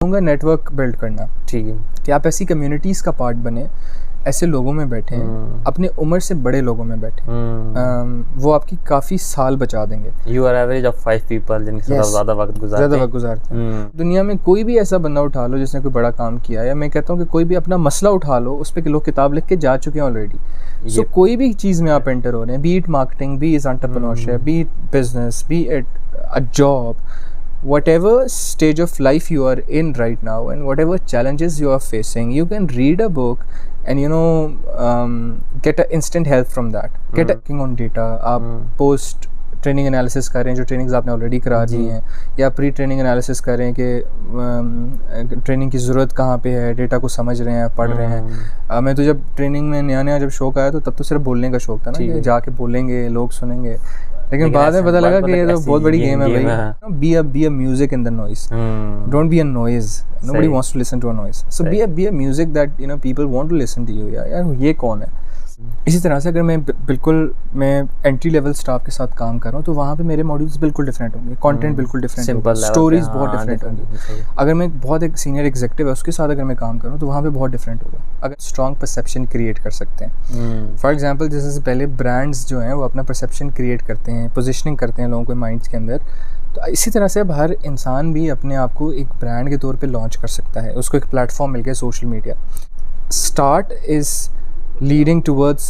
कहूँगा network build करना, ठीक है। कि आप ऐसी कम्युनिटीज़ का पार्ट बने, ऐसे लोगों में बैठे हैं, अपने उम्र से बड़े लोगों में बैठे हैं, वो आपकी काफ़ी साल बचा देंगे। You are average of 5 people जिनके साथ आप ज़्यादा वक्त गुजारते हैं। दुनिया में कोई भी ऐसा बंदा उठा लो जिसने कोई बड़ा काम किया है, या मैं कहता हूँ कि कोई भी अपना मसला उठा लो, उस पर लोग किताब लिख के जा चुके हैं ऑलरेडी। सो कोई भी चीज़ में आप एंटर हो रहे हैं, B it marketing, B it entrepreneurship, B it business, B it a job, whatever stage of life you are in right now and whatever challenges you are facing, you can read a book and get a instant help from that. Get working on data. आप post training analysis करें जो trainings आपने already करा दी हैं, या pre training analysis करें कि training की ज़रूरत कहाँ पे है, डेटा को समझ रहे हैं, पढ़ रहे हैं। मैं तो जब ट्रेनिंग में नया जब शौक आया तो तब तो सिर्फ बोलने का शौक था ना, कि जाके बोलेंगे, लोग सुनेंगे, लेकिन बाद में पता लगा कि ये तो बहुत बड़ी गेम है भाई। Be a music in the noise, don't be a noise, nobody wants to listen to a noise, so be a music that people want to listen to you. यार ये कौन है? इसी तरह से अगर मैं एंट्री लेवल स्टाफ के साथ काम कर रहा हूँ तो वहाँ पे मेरे मॉड्यूल्स बिल्कुल डिफरेंट होंगे, कंटेंट बिल्कुल डिफरेंट होगा, स्टोरीज बहुत डिफरेंट होंगी। अगर मैं बहुत एक सीनियर एग्जीक्यूटिव है उसके साथ अगर मैं काम करूँ तो वहाँ पे बहुत डिफरेंट होगा। अगर स्ट्रॉन्ग परसेप्शन क्रिएट कर सकते हैं, फॉर एग्जांपल जैसे पहले ब्रांड्स जो हैं वो अपना परसेप्शन क्रिएट करते हैं, पोजिशनिंग करते हैं लोगों के माइंड्स के अंदर, तो इसी तरह से अब हर इंसान भी अपने आप को एक ब्रांड के तौर पर लॉन्च कर सकता है। उसको एक प्लेटफॉर्म मिल गया social media. Start is leading towards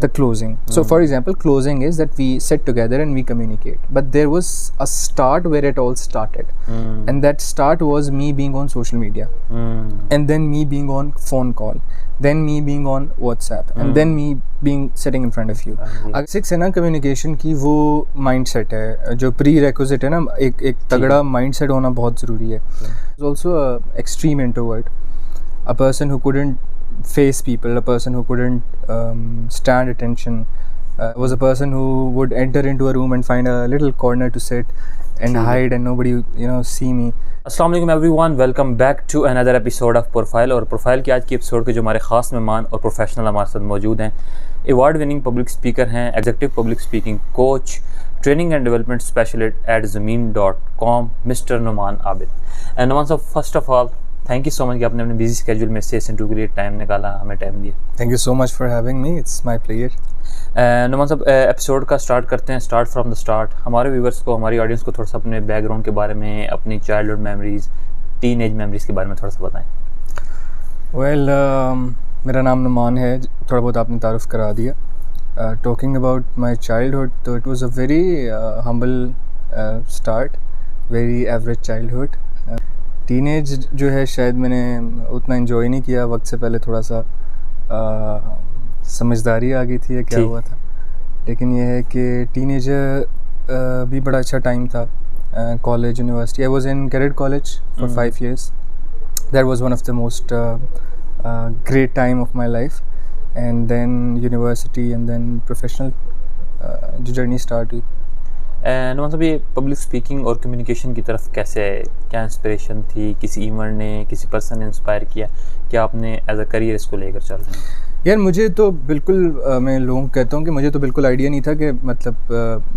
the closing. So for example, closing is that we sit together and we communicate, but there was a start where it all started, and that start was me being on social media, and then me being on phone call, then me being on WhatsApp, and then me being sitting in front of you. Six है ना communication की वो mindset है जो prerequisite है ना, एक तगड़ा mindset होना बहुत ज़रूरी है। Also a extreme introvert, a person who couldn't face people, a person who couldn't stand attention, was a person who would enter into a room and find a little corner to sit and hide and nobody see me. अस्सलाम वालेकुम everyone, welcome back to another episode of Profile. और Profile की आज की episode के जो हमारे ख़ास मेहमान और प्रोफेशनल हमारे साथ मौजूद हैं, अवार्ड विनिंग पब्लिक स्पीकर हैं, executive public speaking coach, training and development specialist at ज़मीन.com, मिस्टर नुमान आबिद। एंड नुमान साहब, first of all thank you so much कि आपने अपने बिजी स्केड्यूल में से इस इंटरव्यू के लिए टाइम निकाला, हमें टाइम दिया। Thank you so much for having me, it's my pleasure. Numan साहब, एपिसोड का स्टार्ट करते हैं, स्टार्ट फ्रॉम द स्टार्ट। हमारे व्यूवर्स को, हमारी ऑडियंस को थोड़ा सा अपने बैकग्राउंड के बारे में, अपनी childhood memories, teen age memories के बारे में थोड़ा सा बताएं। वेल, मेरा नाम नुमान है, थोड़ा बहुत आपने तारुफ करा दिया। टॉकिंग अबाउट माई चाइल्डहुड, तो it was a very humble start, very average childhood. Teenage जो है शायद मैंने उतना एंजॉय नहीं किया, वक्त से पहले थोड़ा सा समझदारी आ गई थी या क्या हुआ था, लेकिन ये है कि टीनेजर भी बड़ा अच्छा टाइम था। College, university, I was in cadet college for 5 years. That was one of the most great time of my life, and then university and then professional जो जर्नी स्टार्ट हुई। मतलब ये पब्लिक स्पीकिंग और communication की तरफ कैसे, क्या inspiration थी? किसी इवेंट ने, किसी पर्सन ने इंस्पायर किया, क्या आपने एज अ करियर इसको लेकर चल रहे हैं? यार मुझे तो बिल्कुल मैं लोगों को कहता हूँ कि मुझे तो बिल्कुल आइडिया नहीं था कि मतलब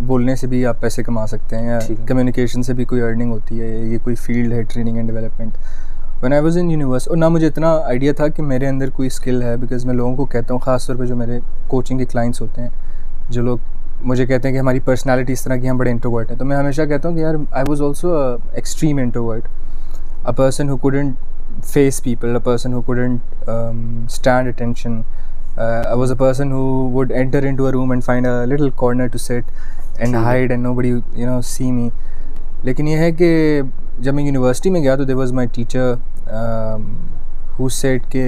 बोलने से भी आप पैसे कमा सकते हैं, या कम्युनिकेशन से भी कोई अर्निंग होती है, ये कोई फील्ड है training and development. When I was in university, और ना मुझे इतना आइडिया था कि मेरे अंदर कोई स्किल है, बिकॉज मैं लोगों को कहता हूँ, ख़ास तौर पर जो मेरे कोचिंग के क्लाइंट्स होते हैं, जो लोग मुझे कहते हैं कि हमारी पर्सनालिटी इस तरह की, हम बड़े इंट्रोवर्ट हैं, तो मैं हमेशा कहता हूँ कि यार I was also a extreme introvert, a person who couldn't face people, a person who couldn't stand attention, I was a person who would enter into a room and find a little corner to sit and hide and nobody see me. लेकिन ये है कि जब मैं university में गया तो there was my teacher who said कि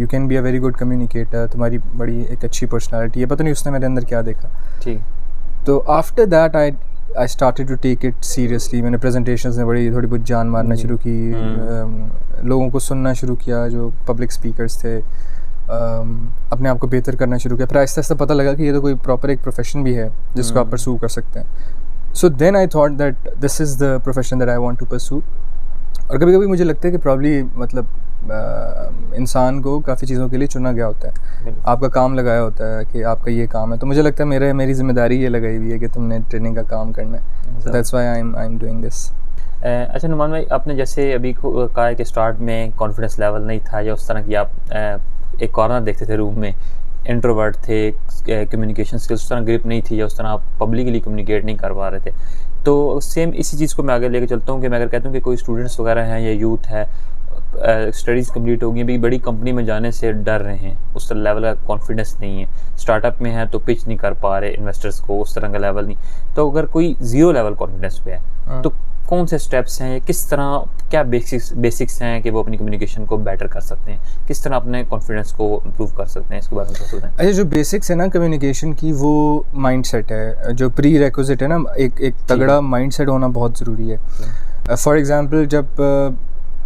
you can be a very good communicator, तुम्हारी बड़ी एक अच्छी पर्सनालिटी है। पता नहीं उसने मेरे अंदर क्या देखा। ठीक। तो after that I started to take it seriously. मैंने presentations में बड़ी थोड़ी बहुत जान मारना शुरू की, लोगों को सुनना शुरू किया जो पब्लिक स्पीकर्स थे, अपने आप को बेहतर करना शुरू किया। फिर आहिस्ता आहिस्ता पता लगा कि ये तो कोई प्रॉपर एक प्रोफेशन भी है जिसको आप परस्यू कर सकते हैं। So then I thought that this is the profession that I want to pursue. और कभी कभी मुझे लगता है कि प्रॉब्ली मतलब इंसान को काफ़ी चीज़ों के लिए चुना गया होता है, आपका काम लगाया होता है कि आपका ये काम है। तो मुझे लगता है मेरी जिम्मेदारी ये लगाई हुई है कि तुमने ट्रेनिंग का काम करना है। So that's why I am doing this. अच्छा नुमान भाई, आपने जैसे अभी कहा है कि स्टार्ट में कॉन्फिडेंस लेवल नहीं था या उस तरह की आप एक कॉर्नर देखते थे रूम में, इंट्रोवर्ट थे, कम्युनिकेशन स्किल्स उस तरह ग्रिप नहीं थी या उस तरह आप पब्लिकली कम्युनिकेट नहीं कर पा रहे थे। तो सेम इसी चीज़ को मैं आगे लेके चलता हूँ कि मैं अगर कहता हूँ कि कोई स्टूडेंट्स वगैरह हैं या यूथ है, स्टडीज़ कंप्लीट हो गई, अभी बड़ी कंपनी में जाने से डर रहे हैं, उस तरह लेवल का कॉन्फिडेंस नहीं है, स्टार्टअप में है तो पिच नहीं कर पा रहे इन्वेस्टर्स को, उस तरह का लेवल नहीं, तो अगर कोई ज़ीरो लेवल कॉन्फिडेंस पे है तो कौन से स्टेप्स हैं, किस तरह, क्या बेसिक्स हैं कि वो अपनी कम्युनिकेशन को बेटर कर सकते हैं, किस तरह अपने कॉन्फिडेंस को इम्प्रूव कर सकते हैं, इसके बारे में बताएं। अच्छा, जो बेसिक्स है ना कम्युनिकेशन की, वो माइंडसेट है, जो प्री रिक्विजिट है ना, एक तगड़ा माइंडसेट होना बहुत ज़रूरी है। फॉर एग्जांपल, जब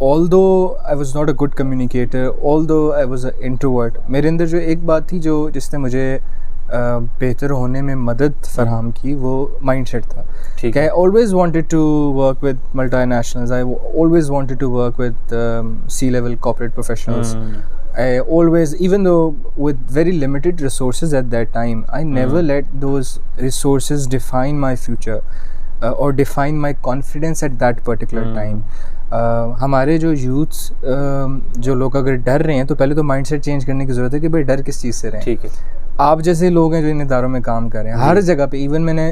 although I was not a good communicator, although I was an introvert, मेरे अंदर जो एक बात थी जो जिसने मुझे बेहतर होने में मदद फराहम की, वो माइंडसेट था कि I always wanted to work with multinationals, I always wanted to work with C-level corporate professionals. I always, even though with very limited resources at that time, I never let those resources define my future or define my confidence at that particular time. हमारे जो youths जो लोग अगर डर रहे हैं तो पहले तो माइंडसेट चेंज करने की ज़रूरत है कि भाई डर किस चीज़ से रहे हैं। ठीक है, आप जैसे लोग हैं जो इन इदारों में काम कर रहे हैं हर जगह पे, इवन मैंने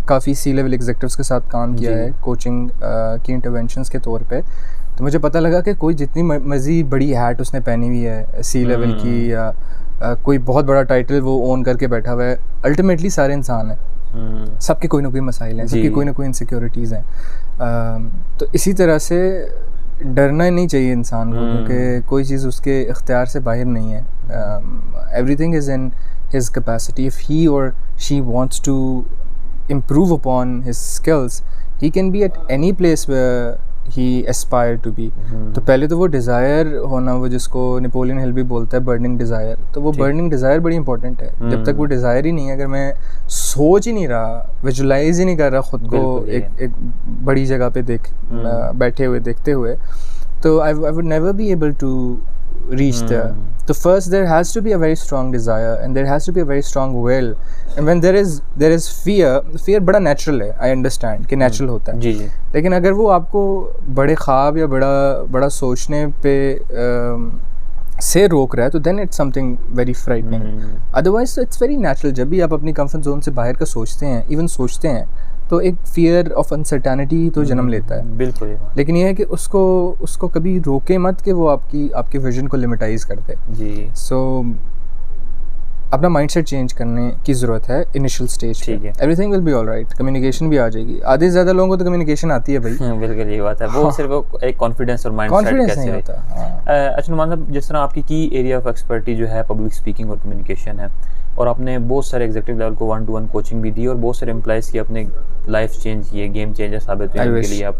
काफ़ी सी लेवल एग्जेक्टिव्स के साथ काम किया है कोचिंग की इंटरवेंशंस के तौर पे, तो मुझे पता लगा कि कोई जितनी मर्जी बड़ी हैट उसने पहनी हुई है सी लेवल की या कोई बहुत बड़ा टाइटल वो ओन करके बैठा हुआ है, अल्टीमेटली सारे इंसान हैं, सबके कोई ना कोई मसाइल हैं, सबकी कोई ना कोई इनसिक्योरिटीज़ हैं। तो इसी तरह से डरना नहीं चाहिए इंसान को, क्योंकि कोई चीज़ उसके इख्तियार से बाहर नहीं है। Everything is in his capacity, if he or she wants to improve upon his skills, he can be at any place where he aspire to be. तो पहले तो वो डिज़ायर होना, वो जिसको नेपोलियन हिल भी बोलता है बर्निंग डिज़ायर, तो वो बर्निंग डिज़ायर बड़ी इंपॉर्टेंट है। जब तक वो डिज़ायर ही नहीं है, अगर मैं सोच ही नहीं रहा, विजुलाइज ही नहीं कर रहा ख़ुद को एक बड़ी जगह पे बैठे हुए देखते हुए, तो I would never be able to reach there. So first there has to be a very strong desire and there has to be a very strong will, and when there is fear बड़ा natural है, I understand कि natural होता है जी, लेकिन अगर वो आपको बड़े ख्वाब या बड़ा सोचने पे से रोक रहा है तो then it's something very frightening. Otherwise it's very natural, जब भी आप अपनी comfort zone से बाहर का सोचते हैं, even सोचते हैं, तो एक फियर ऑफ अनसर्टेनिटी तो जन्म लेता है। बिल्कुल, लेकिन ये है कि उसको कभी रोके मत कि वो आपके विजन को लिमिटाइज कर दे जी। सो अपना माइंडसेट चेंज करने की ज़रूरत है इनिशियल स्टेज पे। Everything will be alright, communication भी आ जाएगी। आधे से ज़्यादा लोगों को तो कम्युनिकेशन आती है भाई। बिल्कुल ये बात है, वो सिर्फ एक कॉन्फिडेंस और माइंडसेट कैसे नहीं होता। अच्छा नुमान साहब, जिस तरह आपकी की एरिया ऑफ एक्सपर्टी जो है पब्लिक स्पीकिंग और कम्युनिकेशन है, और आपने बहुत सारे एग्जीक्यूटिव लेवल को 1-to-1 कोचिंग भी दी और बहुत सारे एम्प्लॉइज़ की अपने लाइफ चेंज किए, गेम चेंजर साबित हुए उनके लिए। आप,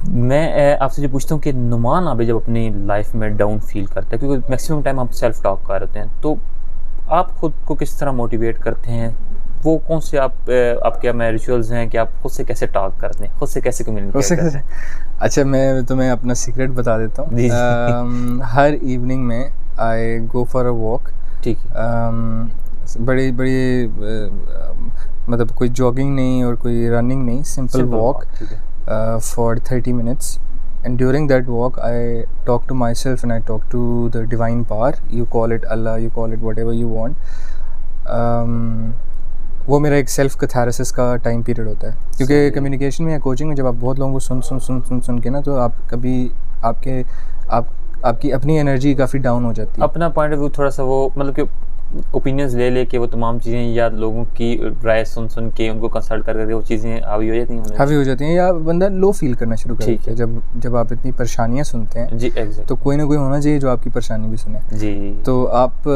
मैं आपसे जो पूछता हूँ कि नुमान आप जब अपनी लाइफ में डाउन फील करते हैं, क्योंकि मैक्सिमम टाइम हम सेल्फ टॉक कर रहे हैं, तो आप खुद को किस तरह मोटिवेट करते हैं? वो कौन से आपके में रिचुअल्स हैं कि आप खुद से कैसे टॉक करते हैं, खुद से कैसे कम्युनिकेट करते हैं? अच्छा, मैं तुम्हें अपना सीक्रेट बता देता हूँ। हर इवनिंग में आई गो फॉर अ वॉक। ठीक है। बड़ी मतलब कोई जॉगिंग नहीं और कोई रनिंग नहीं, simple walk for 30 minutes, and during that walk I talk to myself and I talk to the divine power, you call it Allah, you call it whatever you want. वो मेरा एक self catharsis का time period होता है, क्योंकि communication में या coaching में जब आप बहुत लोगों को सुन के ना, तो आप कभी आपकी अपनी एनर्जी काफ़ी डाउन हो जाती है। अपना पॉइंट ऑफ व्यू थोड़ा सा वो मतलब कि ओपिनियंस ले के वो तमाम चीज़ें या लोगों की राय सुन के उनको कंसल्ट करके वो चीज़ें हावी हो जाती हैं या बंदा लो फील करना शुरू कर देता है। जब आप इतनी परेशानियां सुनते हैं जी, तो कोई ना कोई होना चाहिए जो आपकी परेशानी भी सुने जी। तो आप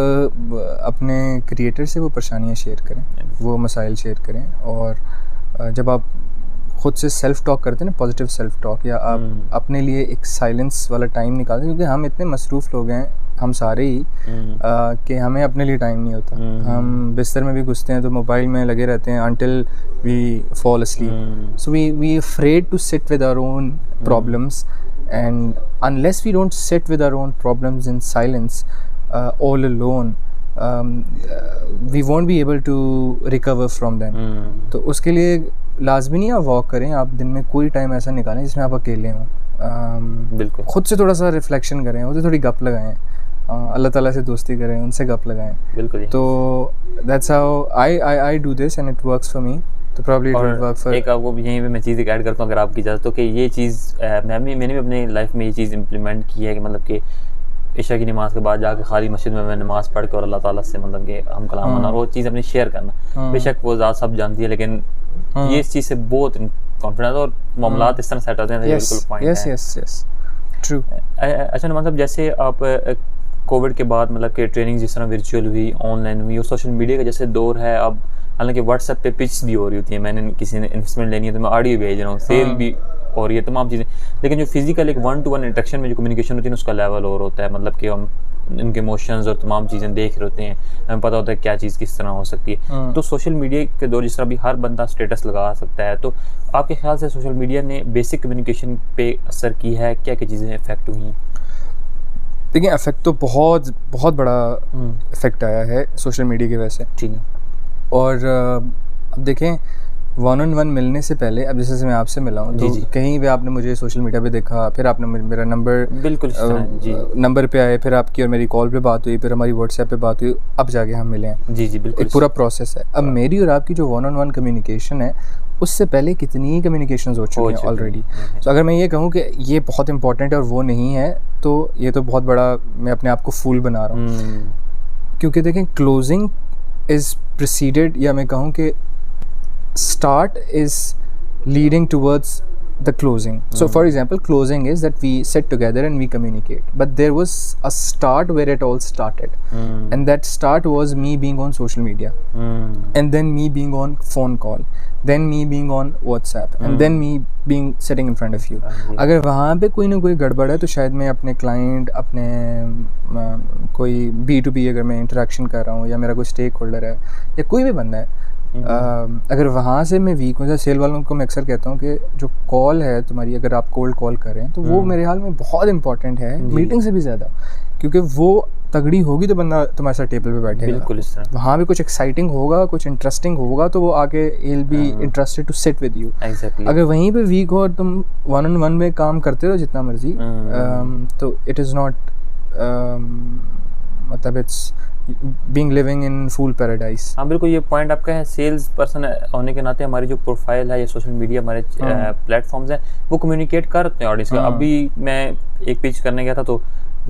अपने क्रिएटर से वो परेशानियाँ शेयर करें, वो मसाइल शेयर करें, और जब आप खुद से सेल्फ टॉक करते हैं ना, पॉजिटिव सेल्फ टॉक, या आप अपने लिए एक साइलेंस वाला टाइम निकालते हैं, क्योंकि हम इतने मसरूफ़ लोग हैं, हम सारे ही कि हमें अपने लिए टाइम नहीं होता। हम बिस्तर में भी घुसते हैं तो मोबाइल में लगे रहते हैं until we fall asleep. So we afraid to sit with our own problems, and unless we don't sit with our own problems in silence, all alone, we won't be able to recover from them. तो उसके लिए लाजमी नहीं आप walk करें, आप दिन में कोई टाइम ऐसा निकालें जिसमें आप अकेले हों, बिल्कुल खुद से थोड़ा सा रिफ्लेक्शन करें, उसे थोड़ी गप लगाएं, अल्लाह ताला से दोस्ती करें, उनसे गप लगाएं। बिल्कुल। तो that's how I do this and it works for me, तो probably it will work for. एक आपको यहीं पे मैं चीज़ एक ऐड करता हूँ अगर आपकी इजाज़त हो, कि ये चीज़ मैंने भी अपनी लाइफ में ये चीज़ इम्प्लीमेंट की है कि मतलब कि इशा की नमाज़ के बाद जाके खाली मस्जिद में मैं नमाज़ पढ़ के और अल्लाह ताला से मतलब कि हम कलाम और वो चीज़ अपनी शेयर करना। बेशक वो ज़्यादा सब जानती है, लेकिन ये इस चीज़ से बहुत कॉन्फिडेंस और मामलात इस तरह सेट होते हैं। बिल्कुल पॉइंट है। Yes true. अच्छा नमान साहब, जैसे आप कोविड के बाद मतलब कि ट्रेनिंग जिस तरह वर्चुअल हुई, ऑनलाइन हुई, और सोशल मीडिया का जैसे दौर है अब, हालांकि व्हाट्सएप पे पिच भी हो रही होती है, मैंने किसी ने इन्वेस्टमेंट लेनी है तो मैं ऑडियो भेज रहा हूँ, सेल भी और ये तमाम चीज़ें, लेकिन जो फिजिकल एक 1-to-1 इंटरेक्शन में जो कम्युनिकेशन होती है उसका लेवल और होता है, मतलब कि हम उनके इमोशंस और तमाम चीज़ें देख रहे होते हैं, हमें पता होता है क्या चीज़ किस तरह हो सकती है। तो सोशल मीडिया के दौर जिस तरह भी हर बंदा स्टेटस लगा सकता है, तो आपके ख्याल से सोशल मीडिया ने बेसिक कम्युनिकेशन पे असर की है, क्या क्या चीज़ें इफेक्ट हुई हैं? देखिए इफेक्ट तो बहुत बड़ा इफेक्ट आया है सोशल मीडिया की वजह से। ठीक है। और अब देखें 1-on-1 मिलने से पहले, अब जैसे मैं आपसे मिला हूँ तो कहीं भी आपने मुझे सोशल मीडिया पे देखा, फिर आपने मेरा नंबर बिल्कुल नंबर पे आए, फिर आपकी और मेरी कॉल पे बात हुई, फिर हमारी व्हाट्सएप पे बात हुई, अब जाके हम मिले हैं। जी बिल्कुल, एक पूरा प्रोसेस है। अब मेरी और आपकी जो 1-on-1 कम्युनिकेशन है, उससे पहले कितनी कम्युनिकेशंस हो चुकी हैं ऑलरेडी। तो अगर मैं ये कहूँ कि ये बहुत इंपॉर्टेंट है और वो नहीं है, तो ये तो बहुत बड़ा मैं अपने आप को फूल बना रहा हूँ। क्योंकि देखें क्लोजिंग इज़ प्रिसीडेड, या मैं कहूँ कि start is leading towards the closing. So for example, closing is that we sit together and we communicate, but there was a start where it all started, and that start was me being on social media, and then me being on phone call, then me being on WhatsApp, and then me being sitting in front of you. अगर वहाँ पे कोई ना कोई गड़बड़ है तो शायद मैं अपने क्लाइंट, अपने कोई B2B अगर मैं इंटरेक्शन कर रहा हूँ, या मेरा कोई स्टेक होल्डर है, या कोई भी बंदा है, अगर वहाँ से मैं वीक हूँ, जैसे सेल वालों को मैं अक्सर कहता हूँ कि जो कॉल है तुम्हारी, अगर आप कोल्ड कॉल कर रहे हैं तो वो मेरे ख्याल में बहुत इंपॉर्टेंट है मीटिंग से भी ज़्यादा, क्योंकि वो तगड़ी होगी तो बंदा तुम्हारे साथ टेबल पे बैठेगा। बिल्कुल इस तरह वहाँ भी कुछ एक्साइटिंग होगा, कुछ इंटरेस्टिंग होगा, तो वो आके he'll be interested to sit with you। अगर वहीं पे वीक हो और तुम 1-on-1 में काम करते हो जितना मर्जी, तो इट इज़ नॉट, मतलब it's being living in fool paradise। हाँ बिल्कुल, ये पॉइंट आपका है। सेल्स पर्सन होने के नाते हमारी जो प्रोफाइल है या सोशल मीडिया हमारे प्लेटफॉर्म्स हैं, वो कम्युनिकेट करते हैं ऑडियंस का। अभी मैं एक पिच करने गया था तो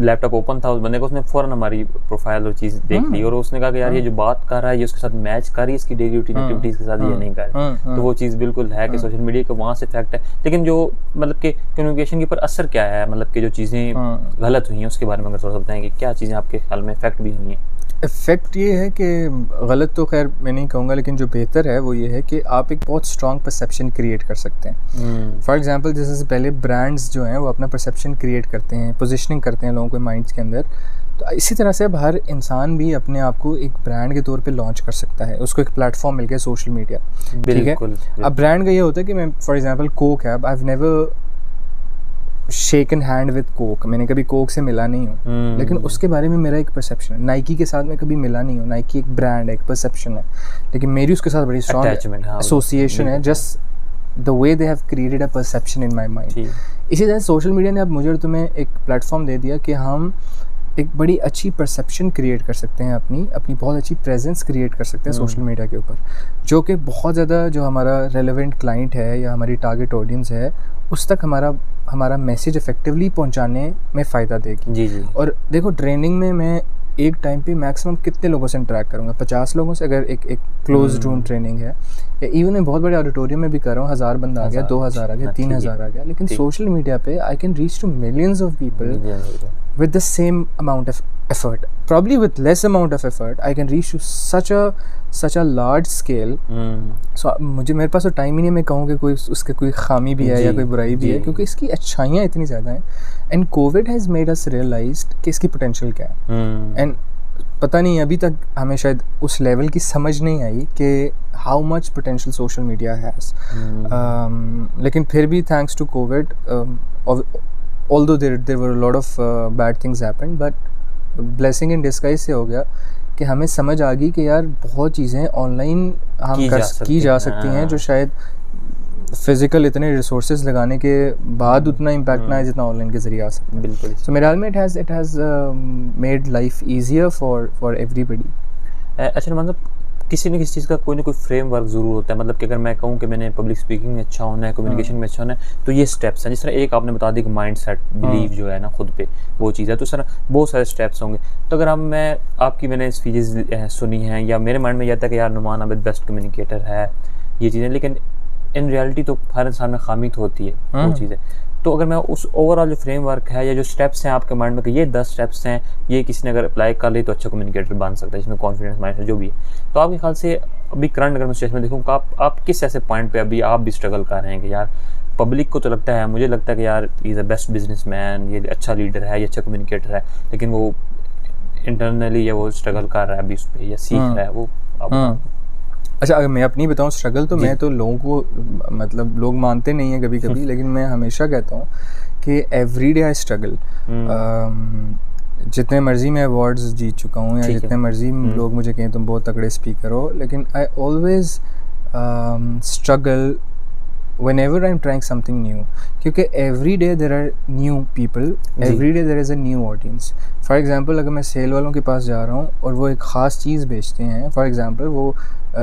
लैपटॉप ओपन था, उस बंदे को, उसने फ़ौरन हमारी प्रोफाइल और चीज़ देख ली, और उसने कहा कि यार ये जो बात कर रहा है ये उसके साथ मैच कर रही है, इसकी डेली रूटीन एक्टिविटीज़ के साथ ये नहीं कर रही। तो वो चीज़ बिल्कुल है कि सोशल मीडिया का वहाँ से इफेक्ट है, लेकिन जो मतलब कि कम्युनिकेशन के ऊपर असर क्या है, मतलब कि जो चीज़ें गलत हुई हैं उसके बारे में अगर थोड़ा सा बताएंगे, क्या चीज़ें आपके ख्याल में इफेक्ट भी हुई हैं? इफ़ेक्ट ये है कि गलत तो खैर मैं नहीं कहूँगा, लेकिन जो बेहतर है वो ये है कि आप एक बहुत स्ट्रॉन्ग परसेप्शन क्रिएट कर सकते हैं। फॉर एग्जांपल, जैसे से पहले ब्रांड्स जो हैं वो अपना परसेप्शन क्रिएट करते हैं, पोजीशनिंग करते हैं लोगों के माइंड्स के अंदर, तो इसी तरह से अब हर इंसान भी अपने आप को एक ब्रांड के तौर पे लॉन्च कर सकता है। उसको एक प्लेटफॉर्म मिल गया सोशल मीडिया, ठीक है। अब ब्रांड का ये होता है कि मैं फॉर एग्जांपल कोक है, अब I have never shaken hand with Coke, मैंने कभी कोक से मिला नहीं हूँ, लेकिन उसके बारे में मेरा एक परसेप्शन है। नाइकी के साथ मैं कभी मिला नहीं हूँ, नाइकी एक ब्रांड है, एक परसेप्शन है, लेकिन मेरी उसके साथ बड़ी स्ट्रॉन्ग एसोसिएशन है, just the way they have created a perception in my mind. इसी तरह सोशल मीडिया ने अब मुझे और तुम्हें एक प्लेटफॉर्म दे दिया कि हम एक बड़ी अच्छी परसेप्शन क्रिएट कर सकते हैं, अपनी बहुत अच्छी प्रेजेंस क्रिएट कर सकते हैं सोशल मीडिया के ऊपर, जो कि बहुत ज़्यादा जो हमारा रेलेवेंट क्लाइंट है या हमारी टारगेट ऑडियंस है उस तक हमारा मैसेज इफेक्टिवली पहुंचाने में फ़ायदा देगी। जी। और देखो ट्रेनिंग में मैं एक टाइम पे मैक्सिमम कितने लोगों से इंटरेक्ट करूँगा? 50 लोगों से, अगर एक क्लोज रूम ट्रेनिंग है, या इवन मैं बहुत बड़े ऑडिटोरियम में भी कर रहा हूँ, 1000 बंदा आ गया, 2000 आ गया, 3000 आ गया, लेकिन सोशल मीडिया पे I can reach to millions of people with the same amount of effort, probably with less amount of effort I can reach to such a large scale। so मेरे पास तो टाइम ही नहीं मैं कहूँ कि उसके कोई खामी भी है या कोई बुराई भी है, क्योंकि इसकी अच्छाइयाँ इतनी ज़्यादा हैं। And Covid has made us realised कि इसकी पोटेंशियल क्या है। एंड पता नहीं अभी तक हमें शायद उस लेवल की समझ नहीं आई कि how much potential social media has, लेकिन फिर भी thanks to Covid, although there were a lot of bad things happened, but blessing in disguise से हो गया कि हमें समझ आ गई कि यार बहुत चीज़ें ऑनलाइन हम की जा सकती हैं जो शायद फिजिकल इतने रिसोर्सेज लगाने के बाद उतना इम्पैक्ट ना है जितना ऑनलाइन के जरिए आ सकता है। बिल्कुल। सो मेरे ख्याल में it has made life easier for everybody. अच्छा मतलब किसी न किसी चीज़ का कोई ना कोई फ्रेमवर्क ज़रूर होता है, मतलब कि अगर मैं कहूँ कि मैंने पब्लिक स्पीकिंग में अच्छा होना है, कम्युनिकेशन में अच्छा होना है, तो ये स्टेप्स हैं। जिस तरह एक आपने बता दी कि माइंड सेट बिलीव जो है ना खुद पे वो चीज़ है, तो इस तरह बहुत सारे स्टेप्स होंगे। तो अगर मैंने स्पीचेज सुनी हैं या मेरे माइंड में यह था कि यार नुमान आबिद बेस्ट कम्युनिकेटर है, ये चीज़ें, लेकिन इन रियलिटी तो हर इंसान में खामी तो होती है वो चीज़ें। तो अगर मैं उस ओवरऑल जो फ्रेमवर्क है या जो स्टेप्स हैं आपके माइंड में कि ये 10 स्टेप्स हैं, ये किसी ने अगर अप्लाई कर ली तो अच्छा कम्युनिकेटर बन सकता है, जिसमें कॉन्फिडेंस माइंड है जो भी है। तो आपके ख्याल से अभी करंट अगर मैं सिचुएशन में देखूँ तो आप किस ऐसे पॉइंट पे अभी आप भी स्ट्रगल कर रहे हैं कि यार पब्लिक को तो लगता है, मुझे लगता है कि यार इज़ अ बेस्ट बिजनेसमैन, ये अच्छा लीडर है, ये अच्छा कम्युनिकेटर है, लेकिन वो इंटरनली या वो स्ट्रगल कर रहा है अभी उस पर या सीख रहा है वो आप अच्छा, अगर मैं अपनी बताऊं स्ट्रगल, तो मैं तो लोगों को मतलब लोग मानते नहीं हैं कभी कभी, लेकिन मैं हमेशा कहता हूँ कि एवरी डे आई स्ट्रगल। जितने मर्जी मैं अवार्ड्स जीत चुका हूँ या जितने मर्जी लोग मुझे कहें तुम बहुत तगड़े स्पीकर हो, लेकिन I always struggle whenever I'm trying something new, क्योंकि every day there are new people, every day there is a new audience. For example, अगर मैं सेल वालों के पास जा रहा हूँ और वो एक ख़ास चीज़ बेचते हैं, for example वो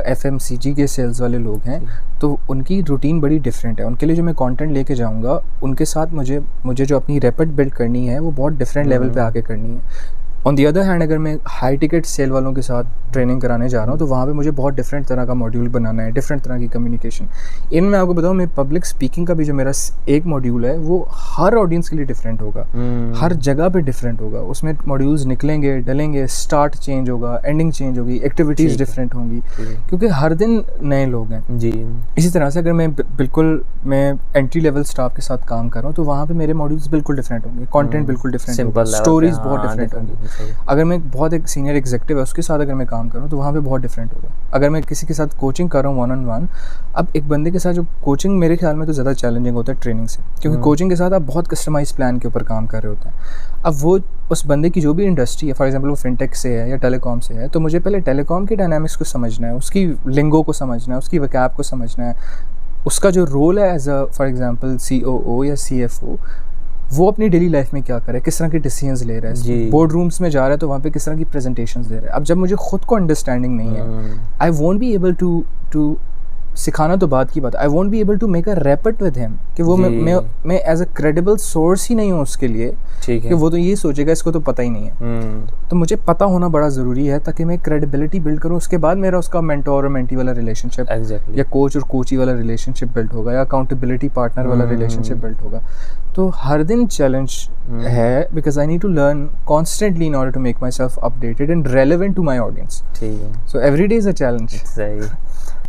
FMCG के सेल्स वाले लोग हैं, तो उनकी रूटीन बड़ी डिफरेंट है। उनके लिए जो मैं कंटेंट लेके जाऊँगा, उनके साथ मुझे जो अपनी रेपट बिल्ड करनी है वो बहुत डिफरेंट लेवल पे आके करनी है। ऑन दी अदर हैंड, अगर मैं हाई टिकट सेल वालों के साथ ट्रेनिंग कराने जा रहा हूँ, तो वहाँ पे मुझे बहुत डिफरेंट तरह का मॉड्यूल बनाना है, डिफरेंट तरह की कम्युनिकेशन। मैं आपको बताऊँ, मैं पब्लिक स्पीकिंग का भी जो मेरा एक मॉड्यूल है वो हर ऑडियंस के लिए डिफरेंट होगा, हर जगह पे डिफरेंट होगा। उसमें मॉड्यूल्स निकलेंगे, डलेंगे, स्टार्ट चेंज होगा, एंडिंग चेंज होगी, एक्टिविटीज़ डिफरेंट होंगी, क्योंकि हर दिन नए लोग हैं जी। इसी तरह से अगर मैं एंट्री लेवल स्टाफ के साथ काम कर रहा हूँ, तो वहाँ पर मेरे मॉड्यूल्स बिल्कुल डिफरेंट होंगे, कॉन्टेंट बिल्कुल डिफरेंट होगा, स्टोरीज बहुत डिफरेंट होंगी। अगर मैं बहुत एक सीनियर एग्जीक्यूटिव है उसके साथ अगर मैं काम करूँ तो वहाँ पे बहुत डिफरेंट होगा। अगर मैं किसी के साथ कोचिंग कर रहा हूँ 1-on-1, अब एक बंदे के साथ जो कोचिंग मेरे ख्याल में तो ज़्यादा चैलेंजिंग होता है ट्रेनिंग से, क्योंकि कोचिंग के साथ आप बहुत कस्टमाइज प्लान के ऊपर काम कर रहे होते हैं। अब वो उस बंदे की जो भी इंडस्ट्री है, फॉर एग्जांपल वो फिनटेक से है या टेलीकॉम से है, तो मुझे पहले टेलीकॉम के डायनामिक्स को समझना है, उसकी लिंगो को समझना है, उसकी वकैब को समझना है, उसका जो रोल है as a for example COO या CFO, वो अपनी डेली लाइफ में क्या करे, किस तरह के डिसीजंस ले रहा है, बोर्ड रूम्स में जा रहा है तो वहाँ पे किस तरह की प्रेजेंटेशंस दे रहा है। अब जब मुझे खुद को अंडरस्टैंडिंग नहीं है, I won't be able to सिखाना तो बात की बात, I won't be able to make a rapport with him, कि वो मैं एज अ क्रेडिबल सोर्स ही नहीं हूँ उसके लिए, ठीक है, कि वो तो ये सोचेगा इसको तो पता ही नहीं है। तो मुझे पता होना बड़ा ज़रूरी है ताकि मैं क्रेडिबिलिटी बिल्ड करूँ। उसके बाद मेरा उसका मेंटोर और मेंटी वाला रिलेशनशिप या कोच और कोची वाला रिलेशनशिप बिल्ड होगा, या अकाउंटेबिलिटी पार्टनर वाला रिलेशनशिप बिल्ड होगा। तो हर दिन चैलेंज है, because I need to learn constantly in order to make myself updated and relevant to my audience. So every day is a challenge. सही।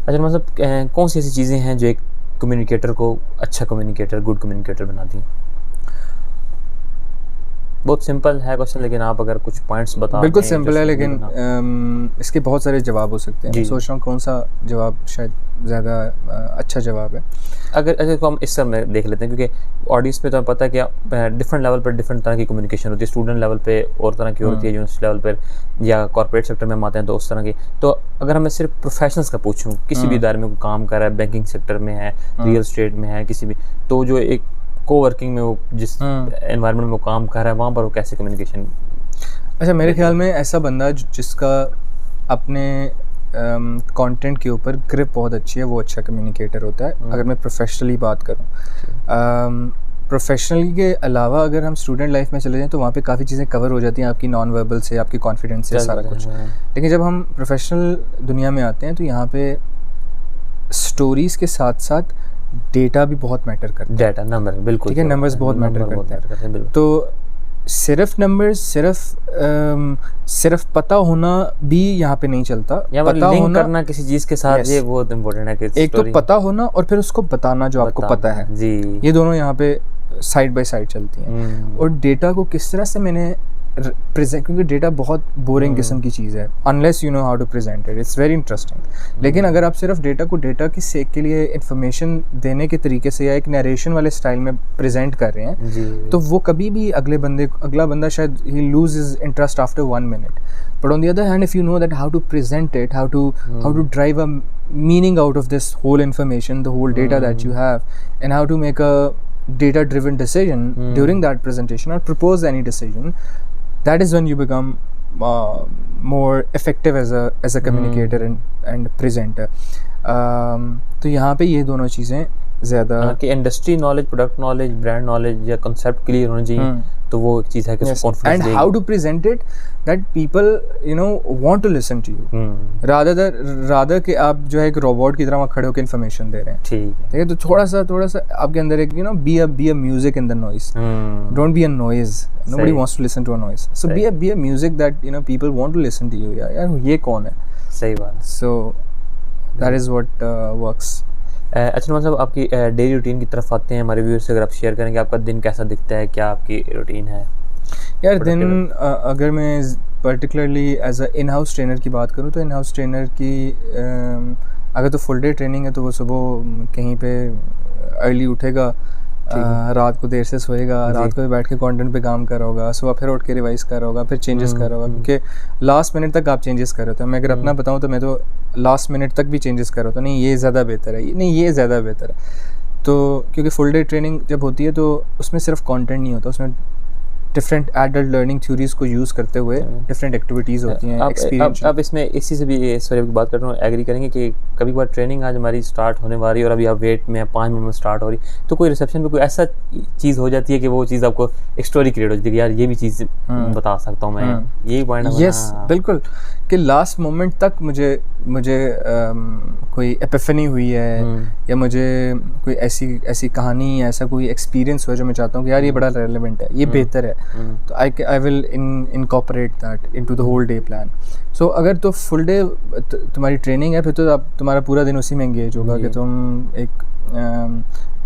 अच्छा मतलब कौन सी ऐसी चीज़ें हैं जो एक कम्युनिकेटर को अच्छा कम्युनिकेटर, गुड कम्युनिकेटर बनाती हैं? बहुत सिंपल है क्वेश्चन, लेकिन आप अगर कुछ पॉइंट्स बता। बिल्कुल सिंपल है, लेकिन इसके बहुत सारे जवाब हो सकते हैं। मैं सोच रहा हूँ कौन सा जवाब शायद ज़्यादा अच्छा जवाब है। अगर हम इस तरह में देख लेते हैं, क्योंकि ऑडियंस पे तो पता है कि डिफरेंट लेवल पर डिफरेंट तरह की कम्युनिकेशन होती है। स्टूडेंट लेवल पे और तरह की होती है, यूनिवर्सिटी लेवल पर या कॉर्पोरेट सेक्टर में हम आते हैं तो उस तरह की। तो अगर मैं सिर्फ प्रोफेशनल्स का पूछूं, किसी भी इदारे में काम कर रहा है, बैंकिंग सेक्टर में है, रियल एस्टेट में है, किसी भी, तो जो एक कोवर्किंग में वो जिस एनवायरनमेंट में वो काम कर रहा है, वहाँ पर वो कैसे कम्युनिकेशन? अच्छा, मेरे ख्याल में ऐसा बंदा जिसका अपने कंटेंट के ऊपर ग्रिप बहुत अच्छी है, वो अच्छा कम्युनिकेटर होता है। अगर मैं प्रोफेशनली बात करूँ, प्रोफेशनली के अलावा अगर हम स्टूडेंट लाइफ में चले जाएं तो वहाँ पे काफ़ी चीज़ें कवर हो जाती हैं, आपकी नॉन वर्बल से, आपकी कॉन्फिडेंस से, सारा कुछ। लेकिन जब हम प्रोफेशनल दुनिया में आते हैं तो यहाँ पे स्टोरीज़ के साथ साथ डेटा भी बहुत मैटर करता है। डेटा, नंबर, बिल्कुल, ठीक है, नंबर्स बहुत मैटर करते हैं। तो सिर्फ नंबर्स, सिर्फ पता होना भी यहाँ पे नहीं चलता। पता होना करना किसी चीज़ के साथ, ये बहुत इम्पोर्टेंट है कि एक तो पता होना और फिर उसको बताना जो आपको पता है जी, ये दोनों यहाँ पे साइड बाय साइड चलती हैं। और डेटा को किस तरह से मैंने प्रेजेंट, क्योंकि डेटा बहुत बोरिंग किस्म की चीज़ है, unless you know how to present it, it's very interesting. लेकिन अगर आप सिर्फ डेटा को डेटा की सेक के लिए इन्फॉर्मेशन देने के तरीके से या एक नरेशन वाले स्टाइल में प्रेजेंट कर रहे हैं, तो वो कभी भी अगला बंदा शायद ही lose his interest after 1 minute. But on the other hand, if you know that how to present it, how to drive a meaning out of this whole information, the whole data that you have, and how to make a data driven decision during that presentation or propose any decision. That is when you become more effective as a communicator and presenter. तो यहाँ पे ये दोनों चीज़ें ज़्यादा कि industry knowledge, product knowledge, brand knowledge या concept clear होना चाहिए, तो वो एक चीज़ है कि उसको कॉन्फिडेंस and देगी. how to present it that people want to listen to you rather कि आप जो है एक रोबोट की तरह वहाँ खड़े होकर इन्फॉर्मेशन दे रहे हैं. ठीक है तो थोड़ा सा आपके अंदर एक be a music in the noise. Don't be a noise. Nobody wants to listen to a noise. So be a music that people want to listen to you. यार ये कौन है? सही बात. So that is what works. अच्छा नुमान साहब, आपकी daily routine की तरफ आते हैं. हमारे व्यूअर्स से अगर आप शेयर करेंगे आपका दिन कैसा दिखता है, क्या आपकी रूटीन है? यार दिन अगर मैं particularly as a in house trainer की बात करूँ तो इन हाउस ट्रेनर की अगर तो फुल डे ट्रेनिंग है तो वो सुबह कहीं पे अर्ली उठेगा, रात को देर से सोएगा, रात को भी बैठ के कंटेंट पे काम कर रहा होगा, सुबह फिर उठ के रिवाइज कर रहा होगा, फिर चेंजेस कर रहा होगा, क्योंकि लास्ट मिनट तक आप चेंजेस कर रहे हो. मैं अगर अपना बताऊँ तो मैं तो लास्ट मिनट तक भी चेंजेस कर रहा होता, नहीं ये ज़्यादा बेहतर है, नहीं ये ज़्यादा बेहतर है. तो क्योंकि फुल डे ट्रेनिंग जब होती है तो उसमें सिर्फ कंटेंट नहीं होता, उसमें डिफरेंट एडल्ट लर्निंग थ्योरीज को यूज़ करते हुए डिफरेंट एक्टिविटीज़ होती हैं, एक्सपीरियंस. अब इसमें इसी से भी सॉरी बात कर रहा हूँ, एग्री करेंगे कि कभी बार ट्रेनिंग आज हमारी स्टार्ट होने वाली और अभी आप वेट में 5 मिनट में स्टार्ट हो रही, तो कोई रिसेप्शन पे कोई ऐसा चीज़ हो जाती है कि वो चीज़ आपको एक स्टोरी क्रिएट हो जाती है कि यार ये भी चीज़ बता सकता हूँ मैं, यही पॉइंट है. यस बिल्कुल, कि लास्ट मोमेंट तक मुझे कोई एपिफनी हुई है या मुझे कोई ऐसी कहानी या ऐसा कोई एक्सपीरियंस हुआ जो मैं चाहता हूँ कि यार ये बड़ा रेलेवेंट है, ये बेहतर है, तो I will incorporate that into the whole day plan. So अगर तो फुल डे तुम्हारी ट्रेनिंग है फिर तो तुम्हारा पूरा दिन उसी में एंगेज होगा कि तुम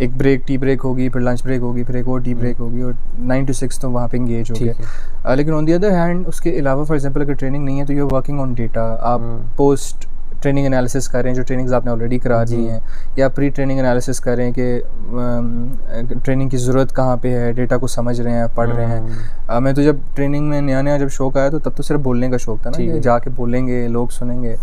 एक ब्रेक, टी ब्रेक होगी, फिर लंच ब्रेक होगी, फिर एक और टी ब्रेक होगी और 9 to 6 तो वहाँ पे एंगेज हो गए. लेकिन ऑन दी अदर हैंड उसके अलावा फॉर एग्जांपल अगर ट्रेनिंग नहीं है तो you are working on data, आप पोस्ट ट्रेनिंग एनालिसिस कर रहे हैं जो ट्रेनिंग्स आपने ऑलरेडी करा दी हैं, या प्री ट्रेनिंग एनालिसिस कर रहे हैं कि ट्रेनिंग की ज़रूरत कहाँ पे है, डेटा को समझ रहे हैं, पढ़ रहे हैं. मैं तो जब ट्रेनिंग में नया जब शौक आया तो तब तो सिर्फ बोलने का शौक था ना कि जाके बोलेंगे, लोग सुनेंगे,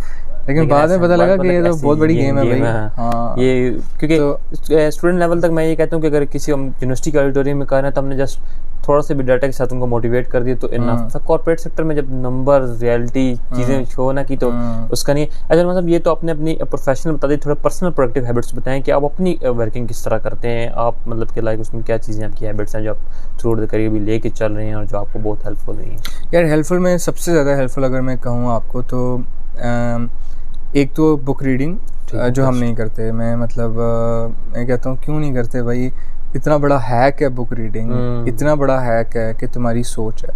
लेकिन बाद में पता लगा कि ये तो बहुत बड़ी गेम है भाई. हाँ ये क्योंकि स्टूडेंट लेवल तक मैं ये कहता हूँ कि अगर किसी यूनिवर्सिटी के ऑडिटोरियम में कर रहे हैं तो हमने जस्ट थोड़ा सा भी डाटा के साथ उनको मोटिवेट कर दिया तो इनफ. कॉर्पोरेट सेक्टर में जब नंबर रियलिटी चीज़ें शो ना की तो उसका नहीं. अच्छा मतलब ये तो आपने अपनी प्रोफेशनल बता दी, थोड़ा पर्सनल प्रोडक्टिव हैबिट्स बताएं कि आप अपनी वर्किंग किस तरह करते हैं, आप मतलब कि लाइक उसमें क्या चीज़ें आपकी हैबिट्स हैं जो आप थ्रू द करियर भी लेके चल रहे हैं और जो आपको बहुत हेल्पफुल रही हैं. यार हेल्पफुल में सबसे ज़्यादा हेल्पफुल अगर मैं कहूँ आपको तो एक तो बुक रीडिंग जो हम नहीं करते. मैं मतलब मैं कहता हूँ क्यों नहीं करते भाई, इतना बड़ा हैक है बुक रीडिंग, इतना बड़ा हैक है कि तुम्हारी सोच है.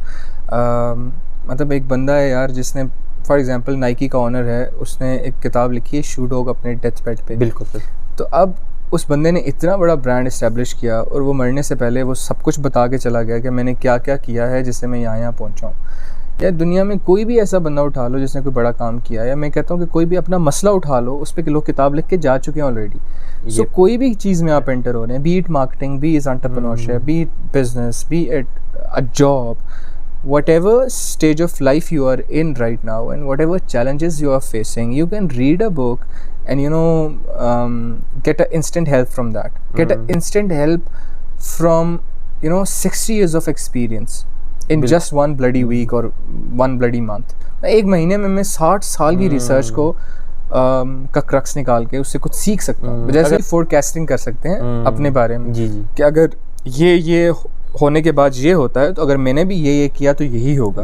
मतलब एक बंदा है यार जिसने फॉर एग्जांपल नाइकी का ओनर है, उसने एक किताब लिखी है शू डॉग अपने डेथ बेड पे. बिल्कुल. तो अब उस बंदे ने इतना बड़ा ब्रांड इस्टेब्लिश किया और वो मरने से पहले वो सब कुछ बता के चला गया कि मैंने क्या क्या किया है जिससे मैं यहाँ पहुँचा हूँ. या दुनिया में कोई भी ऐसा बंदा उठा लो जिसने कोई बड़ा काम किया है, या मैं कहता हूँ कि कोई भी अपना मसला उठा लो, उस पर लोग किताब लिख के जा चुके हैं ऑलरेडी. सो कोई भी चीज़ में आप एंटर हो रहे हैं, B it marketing, B it entrepreneurship, B it business, B it a job, whatever stage of life you are in right now and whatever challenges you are facing, you can read a book and get a instant help from that. Get a instant help from 60 years of experience in just one bloody week or one bloody month. एक महीने में मैं 60 साल की research को का crux निकाल के उससे कुछ सीख सकता हूँ. जैसे फोरकास्टिंग कर सकते हैं अपने बारे में कि अगर ये होने के बाद ये होता है तो अगर मैंने भी ये किया तो यही होगा.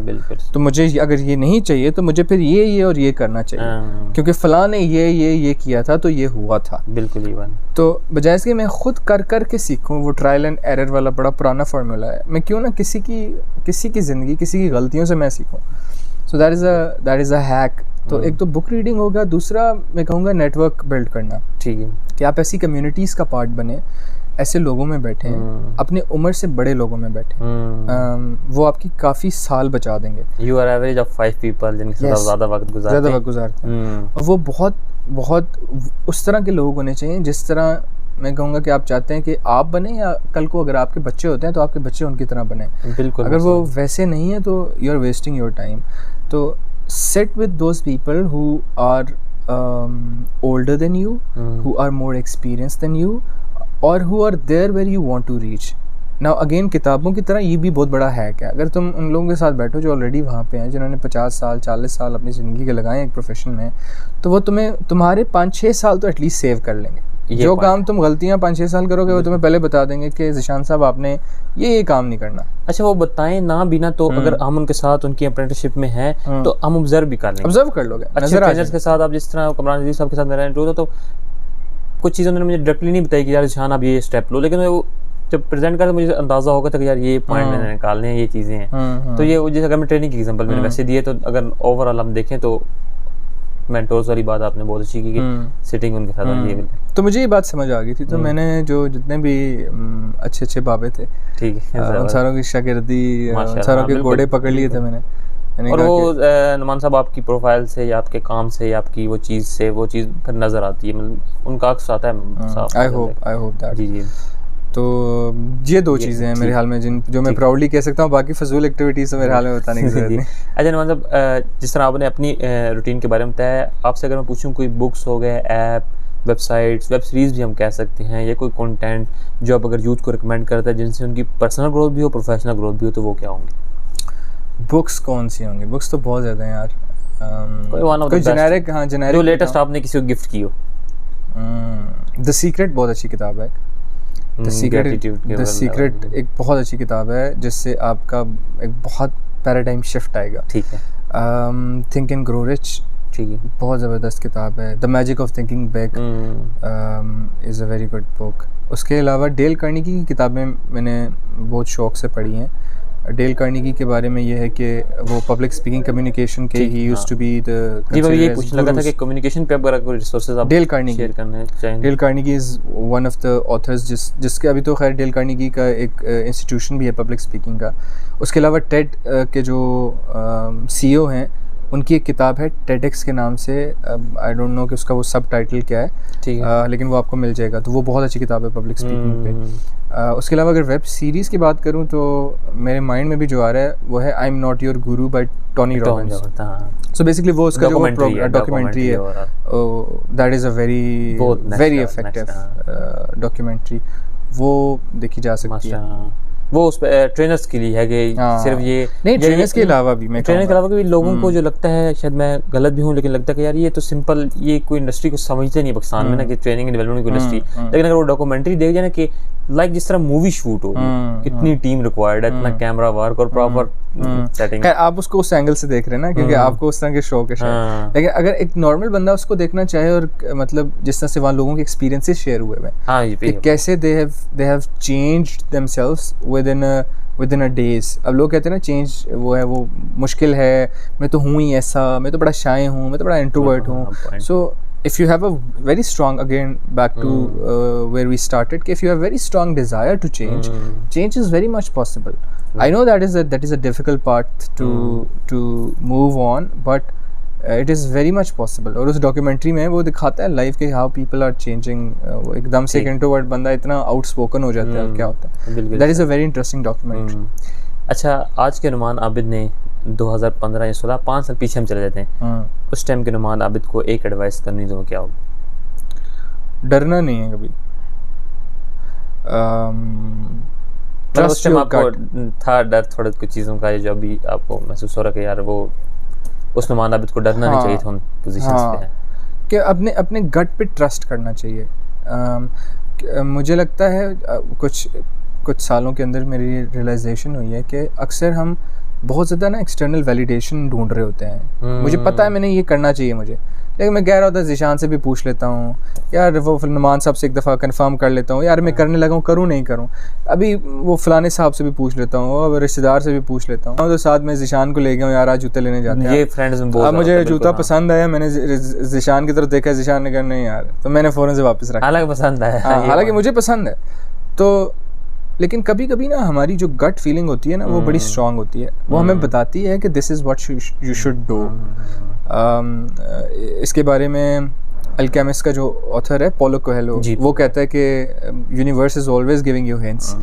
तो मुझे अगर ये नहीं चाहिए तो मुझे फिर ये और ये करना चाहिए क्योंकि फलां ने ये किया था तो ये हुआ था. बिल्कुल ही बात. तो बजाय इसके मैं खुद कर के सीखूं, वो ट्रायल एंड एरर वाला बड़ा पुराना फार्मूला है, मैं क्यों ना किसी की ज़िंदगी, किसी की गलतियों से मैं सीखूं. So that is a hack. तो एक तो बुक रीडिंग होगा, दूसरा मैं कहूँगा नेटवर्क बिल्ड करना. ठीक है कि आप ऐसी कम्युनिटीज़ का पार्ट बने, ऐसे लोगों में बैठे हैं, अपने उम्र से बड़े लोगों में बैठे वो आपकी काफ़ी साल बचा देंगे. You are average of 5 people जिनके साथ ज़्यादा वक्त गुजारते हैं. और वो बहुत उस तरह के लोग होने चाहिए जिस तरह मैं कहूँगा कि आप चाहते हैं कि आप बने, या कल को अगर आपके बच्चे होते हैं तो आपके बच्चे उनकी तरह बने. बिल्कुल. अगर वो वैसे नहीं है तो you are wasting your time. तो sit with those people who are older than you, who are more experienced than you, or who are there where you want to reach. Now again, किताबों की तरह ये भी बहुत बड़ा hack है. अगर तुम उन लोगों के साथ बैठो जो ऑलरेडी वहाँ पे हैं, जिन्होंने 50 साल 40 साल अपनी ज़िंदगी के लगाए एक प्रोफेशन में, तो वो तुम्हें तुम्हारे 5-6 साल तो एटलीस्ट सेव कर लेंगे. जो काम तुम गलतियाँ 5-6 साल करोगे वो तुम्हें पहले बता देंगे कि ज़िशान साहब आपने ये काम नहीं करना. अच्छा, वो बताएं ना भी ना तो अगर हम उनके साथ उनकी अप्रेंटिसशिप में हैं तो हम ऑब्जर्व भी कर लेंगे. ऑब्जर्व कर लोगे. अच्छे ट्रेनर्स के साथ आप जिस तरह कमरान अजीज साहब के साथ मेरा इंटरव्यू था तो कुछ चीज़ें उन्होंने मुझे डायरेक्टली नहीं बताई कि यार ज़िशान आप ये स्टेप लो, लेकिन वो जब प्रेजेंट करते मुझे अंदाज़ा होगा था कि यार ये पॉइंट मैंने निकालने हैं, ये चीज़ें हैं. तो ये जैसे अगर मैं ट्रेनिंग की एग्जांपल मैंने वैसे दिए तो अगर ओवरऑल हम देखें तो मेंटोर्स वाली बात आपने बहुत अच्छी की कि सिटिंग उनके साथ होनी चाहिए. तो मुझे ये बात समझ आ गई थी. तो मैंने जो जितने भी अच्छे बाबे थे, ठीक है, उन सारों की शागिर्दी, उन सारों के घोड़े पकड़ लिए थे मैंने. और वो नुमान साहब आपकी प्रोफाइल से या आपके काम से या आपकी वो चीज़ फिर नज़र आती है, मतलब उनका अक्स आता है. I hope that. जी. तो ये 2 चीज़ें हैं मेरे ख्याल में जो मैं प्राउडली कह सकता हूँ. बाकी फजूल एक्टिविटीज़ तो मेरे हाल में बताने की ज़रूरत नहीं. अच्छा नुमान साहब, जिस तरह आपने अपनी रूटीन के बारे में बताया, आपसे अगर मैं पूछूं कोई बुक्स हो गए, ऐप, वेबसाइट्स, वेब सीरीज़ भी हम कह सकते हैं, या कोई कंटेंट जो आप अगर यूथ को रिकमेंड करते हैं जिनसे उनकी पर्सनल ग्रोथ भी हो, प्रोफेशनल ग्रोथ भी हो, तो वो क्या होंगे? बुक्स कौन सी होंगी? बुक्स तो बहुत ज़्यादा हैं यार. कोई जेनेरिक. हाँ, जेनेरिक जो लेटेस्ट आपने किसी को गिफ्ट की हो. द सीक्रेट बहुत अच्छी किताब है. द सीक्रेट एक बहुत अच्छी किताब है जिससे आपका एक बहुत पैराडाइम शिफ्ट आएगा. ठीक है. थिंक एंड ग्रो रिच, ठीक है, बहुत ज़बरदस्त किताब है. The magic of thinking big is a very good book. उसके अलावा डेल कार्नेगी की किताबें मैंने बहुत शौक़ से पढ़ी हैं. डेल कार्नेगी के बारे में ये है कि वो पब्लिक स्पीकिंग कम्युनिकेशन के ही यूज्ड टू बी द. जी, मैं ये पूछने लगा था कि कम्युनिकेशन पे अगर कोई रिसोर्सेज आप डेल कार्नेगी शेयर करना चाहें. Dale Carnegie is one of the author's जिसके अभी तो खैर डेल कार्नेगी का एक इंस्टीट्यूशन भी है पब्लिक स्पीकिंग का. उसके अलावा टेड के जो CEO हैं उनकी एक किताब है टेडेक्स के नाम से. आई डोंट नो कि उसका वो सब टाइटल क्या है, ठीक है, लेकिन वो आपको मिल जाएगा. तो वो बहुत अच्छी किताब है पब्लिक स्पीकिंग पे. उसके अलावा अगर वेब सीरीज़ की बात करूं तो मेरे माइंड में भी जो आ रहा है वो है I am not your guru by Tony Robbins. So basically वो उसका जो डॉक्यूमेंट्री है that is a very effective documentary. वो देखी जा सकती है. वो उस ट्रेनर्स के लिए है कि सिर्फ ये नहीं, ट्रेनर्स के अलावा भी मैं ट्रेनर के अलावा भी लोगों को जो लगता है, शायद मैं गलत भी हूँ, लेकिन लगता है कि यार ये तो सिंपल, ये कोई इंडस्ट्री को समझते नहीं पाकिस्तान में ना कि ट्रेनिंग एंड डेवलपमेंट की इंडस्ट्री. लेकिन अगर वो डॉक्यूमेंट्री देख जाए ना कि लाइक जिस तरह मूवी शूट हो, इतनी टीम रिक्वायर्ड है, इतना कैमरा वर्क और प्रॉपर सेटिंग. आप उसको उस एंगल से देख रहे हैं ना क्योंकि आपको उस तरह के शौक है शायद. लेकिन अगर एक नॉर्मल बंदा उसको देखना चाहे और मतलब जिस तरह से वहाँ लोगों के एक्सपीरियंसेस शेयर हुए हैं कैसे they have changed themselves within a days. अब लोग कहते हैं ना चेंज वो है, वो मुश्किल है, मैं तो हूँ ही ऐसा, मैं तो बड़ा शाय हूँ, मैं तो बड़ा इंट्रोवर्ट हूँ. सो if you have a very strong, again back to where we started, if you have very strong desire to change is very much possible. I know that is a difficult part to move on, but it is very much possible. और उस documentary में वो दिखाता है life के how people are changing. वो एकदम से एक इंट्रोवर्ट बंदा इतना आउटस्पोकन हो जाता है, क्या होता है. That is a very interesting documentary. अच्छा, आज के नुमान आबिद ने 2015 या 16, 5 साल पीछे हम चले जाते हैं, उस टाइम के नुमान आबिद को एक एडवाइस करनी तो क्या होगी? डरना नहीं है कभी. उस टाइम आपको था डर थोड़ा कुछ चीज़ों का जो अभी आपको महसूस हो रहा है कि यार वो उस नुमान आबिद को डरना नहीं चाहिए था उन पोजीशंस पे है कि अपने गट पे ट्रस्ट करना चाहिए. मुझे लगता है कुछ सालों के अंदर मेरी रियलाइजेशन हुई है कि अक्सर हम बहुत ज़्यादा ना एक्सटर्नल वैलिडेशन ढूंढ रहे होते हैं. मुझे पता है मैंने ये करना चाहिए मुझे, लेकिन मैं कह रहा होता ज़िशान से भी पूछ लेता हूँ यार, वो नुमान साहब से एक दफ़ा कंफर्म कर लेता हूँ यार मैं करने लगा हूँ, करूँ नहीं करूँ, अभी वो फ़लाने साहब से भी पूछ लेता हूँ और रिश्तेदार से भी पूछ लेता हूँ. तो साथ में ज़िशान को ले गया हूँ यार आज जूते लेने जाते हैं, ये फ्रेंड्स में अब मुझे जूता पसंद आया, मैंने ज़िशान की तरफ देखा, ज़िशान ने कहा नहीं यार, तो मैंने फ़ौरन से वापस रखा. हालांकि पसंद आया, हालांकि मुझे पसंद है. तो लेकिन कभी कभी ना हमारी जो गट फीलिंग होती है ना वो बड़ी स्ट्रांग होती है. वो हमें बताती है कि this is what you should do. इसके बारे में अल्केमिस्ट का जो ऑथर है पोलो कोएल्हो, वो कहता है कि universe is always giving you hints.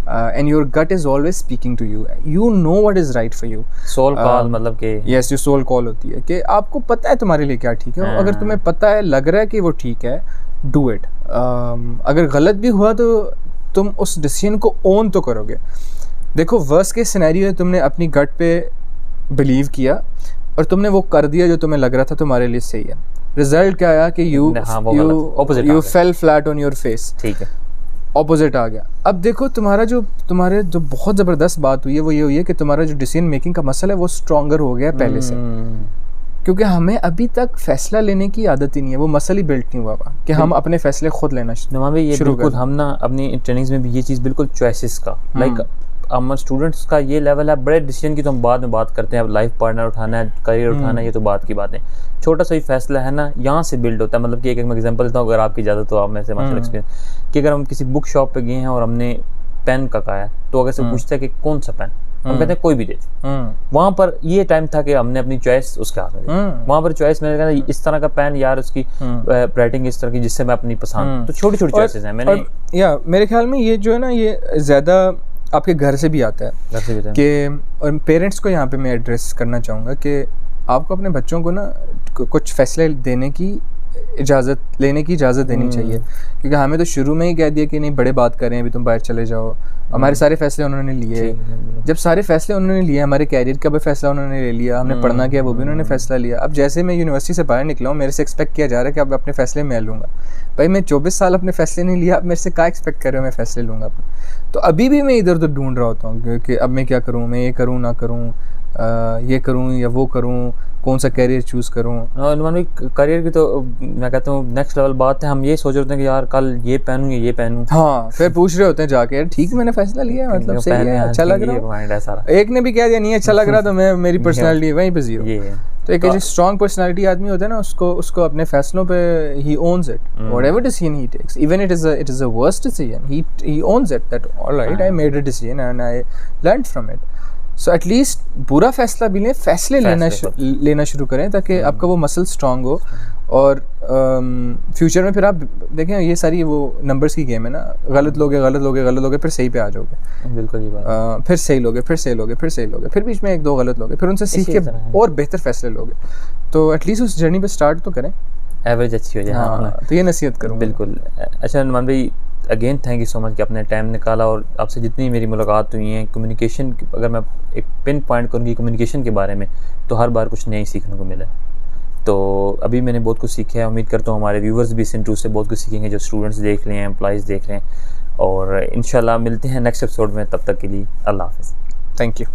and your gut is always speaking to you. You know what is right for you. Soul call मतलब कि यस, जो सोल कॉल होती है कि आपको पता है तुम्हारे लिए क्या ठीक है. अगर तुम्हें पता है, लग रहा है कि वो ठीक है, डू इट. अगर गलत भी हुआ तो तुम उस डिसीजन को ओन तो करोगे. देखो, वर्स्ट केस सिनेरियो है तुमने अपनी गट पे बिलीव किया और तुमने वो कर दिया जो तुम्हें लग रहा था तुम्हारे लिए सही है. रिजल्ट क्या आया कि you fail flat on your face. ठीक है, ऑपोजिट आ गया. अब देखो, तुम्हारे जो बहुत ज़बरदस्त बात हुई है वो ये हुई है कि तुम्हारा जो डिसीजन मेकिंग का मसल है वो स्ट्रॉन्गर हो गया पहले से. क्योंकि हमें अभी तक फैसला लेने की आदत ही नहीं है, वो मसल ही बिल्ट नहीं हुआ कि हम अपने फैसले खुद लेना शुरू करें. हम ना अपनी ट्रेनिंग्स में भी ये चीज़ बिल्कुल चॉइसेस का लाइक हमारे स्टूडेंट्स का ये लेवल है. बड़े डिसीजन की तो हम बाद में बात करते हैं. अब लाइफ पार्टनर उठाना है, करियर उठाना है, ये तो बात की बात है. छोटा सा ही फैसला है ना, यहाँ से बिल्ड होता है. मतलब कि एक मैं एग्जांपल देता हूँ, अगर आपकी इजाज़त हो आप में से मास्टर एक्सपीरियंस कि अगर हम किसी बुक शॉप पे गए हैं और हमने पेन का कहा है, तो अगर से पूछते हैं कि कौन सा पेन, हम कहते हैं कोई भी दे. वहाँ पर ये टाइम था कि हमने अपनी चॉइस उसके हाथ में दी. वहाँ पर चॉइस मैंने कहा इस तरह का पेन यार, उसकी राइटिंग इस तरह की जिससे मैं अपनी पसंद. तो छोटी छोटी चॉइसेस हैं. मैंने मेरे ख्याल में ये जो है ना, ये ज़्यादा आपके घर से भी आता है कि, और पेरेंट्स को यहाँ पे मैं एड्रेस करना चाहूँगा कि आपको अपने बच्चों को ना कुछ फैसले लेने की लेने की इजाज़त देनी चाहिए. क्योंकि हमें तो शुरू में ही कह दिया कि नहीं, बड़े बात कर रहे हैं, अभी तुम बाहर चले जाओ. हमारे सारे फैसले उन्होंने लिए. जब सारे फैसले उन्होंने लिए, हमारे कैरियर का भी फैसला उन्होंने ले लिया, हमने पढ़ना किया वो भी उन्होंने फैसला लिया. अब जैसे मैं यूनिवर्सिटी से बाहर निकला हूँ, मेरे से एक्सपेक्ट किया जा रहा है कि अब अपने फैसले मैं लूँगा. भाई, मैं 24 साल अपने फैसले नहीं लिया, अब मेरे से क्या एक्सपेक्ट कर रहे हो मैं फैसले लूँगा अपने. तो अभी भी मैं इधर उधर ढूंढ रहा होता हूँ कि अब मैं क्या करूँ, मैं ये करूँ ना करूँ, ये करूँ या वो करूँ, कौन सा कैरियर चूज़ करूँ. नुमान भाई, करियर की तो मैं कहता हूँ नेक्स्ट लेवल बात है. हम ये सोच रहे होते हैं कि यार कल ये पहनूँ ये पहनूँ. हाँ, फिर पूछ रहे होते हैं जाके, यार ठीक मैंने फैसला लिया है, मतलब सही है, अच्छा लग रहा है. एक ने भी कह दिया नहीं अच्छा लग रहा, तो मैं मेरी पर्सनैलिटी वहीं पे जीरो. तो एक ऐसी स्ट्रॉन्ग पर्सनैलिटी आदमी होता है ना, उसको अपने फैसलों पे ही owns it. Whatever decision he takes, even it is a worst decision, he owns it that alright, I made a decision and I learned from it. So at least बुरा फैसला भी लें, फैसले लेना शुरू करें ताकि आपका वो मसल स्ट्रांग हो. और फ्यूचर में फिर आप देखें, ये सारी वो नंबर्स की गेम है ना, गलत लोगे फिर सही पे आ जाओगे. बिल्कुल ये बात. फिर सही लोगे, फिर बीच में 1-2 गलत लोगे, फिर उनसे सीख के और बेहतर फैसले लोगे. तो एटलीस्ट उस जर्नी पे स्टार्ट तो करें, एवरेज अच्छी हो जाए. हाँ, तो ये नसीहत करूँ. बिल्कुल. अच्छा नुमान भाई, again thank you so much कि आपने टाइम निकाला. और आपसे जितनी मेरी मुलाकात हुई हैं, कम्युनिकेशन, अगर मैं एक पिन पॉइंट करूँगी कम्युनिकेशन के बारे में, तो हर बार कुछ नई सीखने को मिला. तो अभी मैंने बहुत कुछ सीखा है. उम्मीद करता हूँ हमारे व्यूवर्स भी इस इंटरव्यू से बहुत कुछ सीखेंगे, जो स्टूडेंट्स देख रहे हैं, एम्प्लॉइज़ देख रहे हैं. और इंशाल्लाह मिलते हैं नेक्स्ट एपिसोड में. तब तक के लिए अल्लाह हाफ़िज़. Thank you.